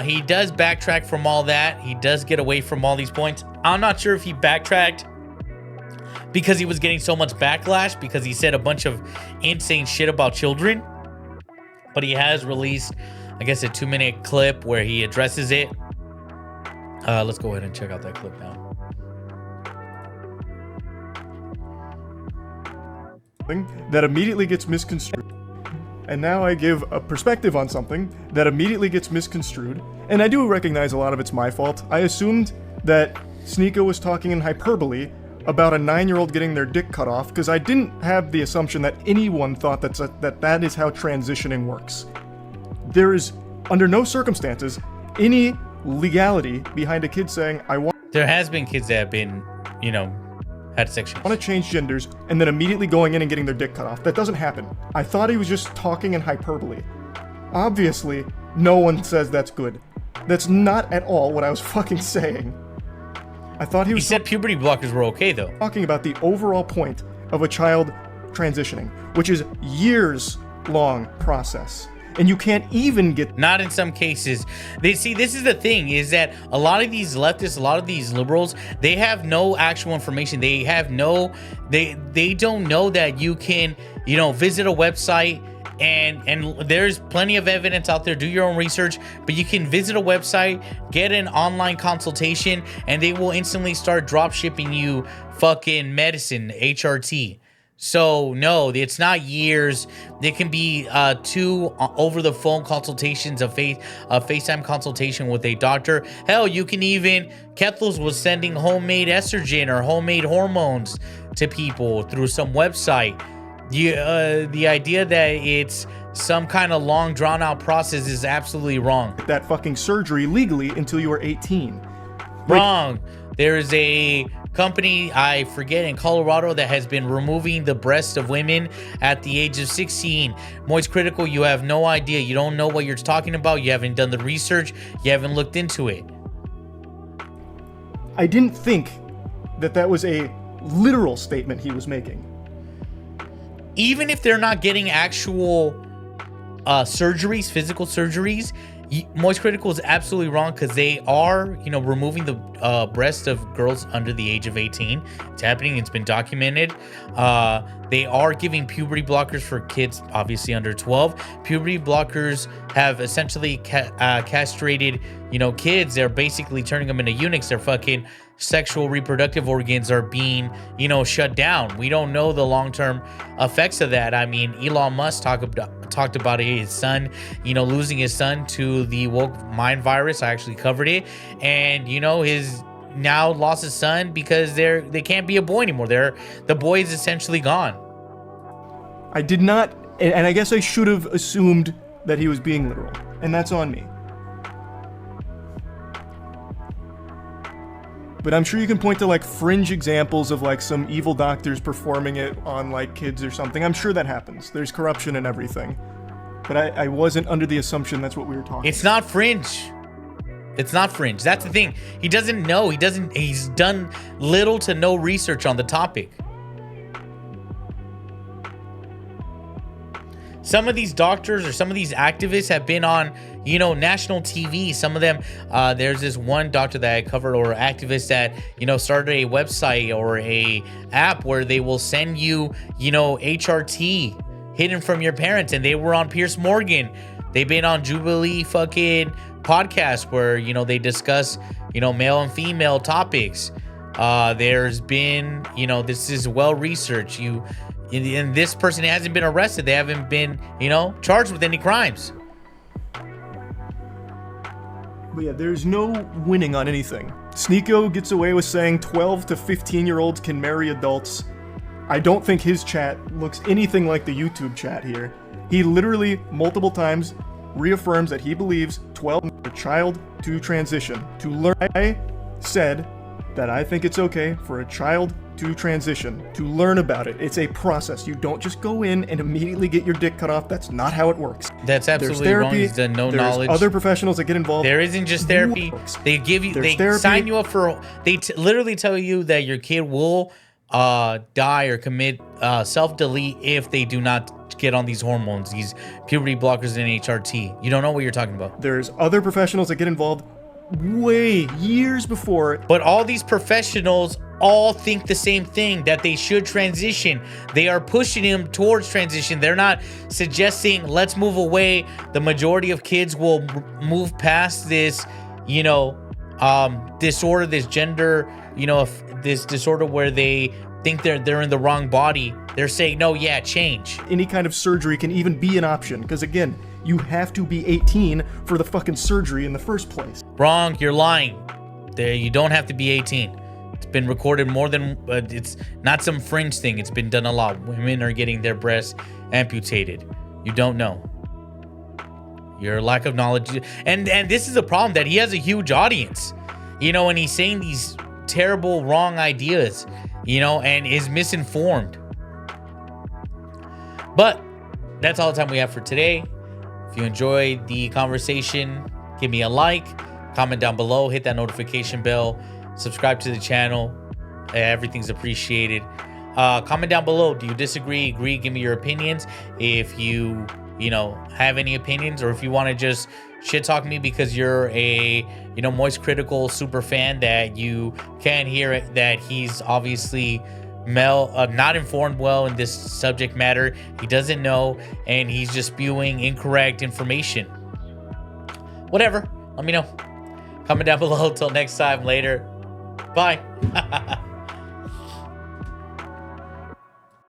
He does backtrack from all that. He does get away from all these points. I'm not sure if he backtracked because he was getting so much backlash because he said a bunch of insane shit about children. But he has released, I guess, a 2-minute clip where he addresses it. Let's go ahead and check out that clip now. That immediately gets misconstrued. And now I give a perspective on something that immediately gets misconstrued. And I do recognize a lot of it's my fault. I assumed that Sneako was talking in hyperbole about a 9-year-old getting their dick cut off because I didn't have the assumption that anyone thought that is how transitioning works. There is, under no circumstances, any legality behind a kid saying, I want... There has been kids that have been, had sex change. Want to change genders and then immediately going in and getting their dick cut off. That doesn't happen. I thought he was just talking in hyperbole. Obviously, no one says that's good. That's not at all what I was fucking saying. I thought he said puberty blockers were okay though. Talking about the overall point of a child transitioning, which is years long process. And you can't even get... Not in some cases. This is the thing, is that a lot of these leftists, a lot of these liberals, they have no actual information. They have no... They don't know that you can, visit a website and there's plenty of evidence out there. Do your own research, but you can visit a website, get an online consultation, and they will instantly start drop shipping you fucking medicine, HRT. So no, it's not years. It can be 2 over-the-phone consultations, a FaceTime consultation with a doctor. Hell, you can even... Kethels was sending homemade estrogen or homemade hormones to people through some website. The idea that it's some kind of long, drawn-out process is absolutely wrong. That fucking surgery legally until you are 18. Wrong. There is a company, I forget, in Colorado that has been removing the breasts of women at the age of 16. Moist Critical, you have no idea. You don't know what you're talking about. You haven't done the research. You haven't looked into it. I didn't think that was a literal statement he was making. Even if they're not getting actual surgeries, physical surgeries, Moist Critical is absolutely wrong because they are, removing the breasts of girls under the age of 18. It's happening. It's been documented. They are giving puberty blockers for kids, obviously under 12. Puberty blockers have essentially castrated, kids. They're basically turning them into eunuchs. Their fucking sexual reproductive organs are being, shut down. We don't know the long-term effects of that. I mean, Elon Musk talked about his son, losing his son to the woke mind virus. I actually covered it. And, his now lost his son because they can't be a boy anymore. The boy is essentially gone. I did not, and I guess I should have assumed that he was being literal, and that's on me. But I'm sure you can point to fringe examples of some evil doctors performing it on kids or something. I'm sure that happens. There's corruption and everything. But I wasn't under the assumption that's what we were talking It's not fringe. It's not fringe. That's the thing. He doesn't know. He's done little to no research on the topic. Some of these doctors or some of these activists have been on, national TV. Some of them, there's this one doctor that I covered or activist that, started a website or a app where they will send you, HRT hidden from your parents. And they were on Piers Morgan. They've been on Jubilee fucking podcast where, they discuss, male and female topics. There's been, this is well-researched. And this person hasn't been arrested. They haven't been, charged with any crimes. But yeah, there's no winning on anything. Sneako gets away with saying 12 to 15-year-olds can marry adults. I don't think his chat looks anything like the YouTube chat here. He literally, multiple times, reaffirms that he believes 12 is a child to transition. To learn, I said that I think it's okay for a child to transition, to learn about it. It's a process. You don't just go in and immediately get your dick cut off. That's not how it works. That's absolutely wrong. He's done no knowledge. There's other professionals that get involved. There isn't just therapy. They give you, they sign you up for, they literally tell you that your kid will die or commit self-delete if they do not get on these hormones, these puberty blockers and HRT. You don't know what you're talking about. There's other professionals that get involved way years before. But all these professionals all think the same thing, that they should transition. They are pushing him towards transition. They're not suggesting let's move away. The majority of kids will move past this, you know, disorder, this gender, you know, this disorder where they think they're in the wrong body. They're saying, no, yeah, change. Any kind of surgery can even be an option, because again, you have to be 18 for the fucking surgery in the first place. Wrong, you're lying. You don't have to be 18. It's been recorded more than, it's not some fringe thing. It's been done a lot. Women are getting their breasts amputated. You don't know. Your lack of knowledge. And this is a problem, that he has a huge audience, you know, and he's saying these terrible, wrong ideas, you know, and is misinformed. But that's all the time we have for today. If you enjoyed the conversation, give me a like, comment down below, hit that notification bell, subscribe to the channel. Everything's appreciated. Comment down below. Do you disagree, agree? Give me your opinions. If you know, have any opinions, or if you want to just shit talk me because you're a, you know, Moist Critical super fan, that you can't hear it, that he's obviously not informed well in this subject matter. He doesn't know, and he's just spewing incorrect information. Whatever, let me know. Comment down below. Till next time, later. Bye.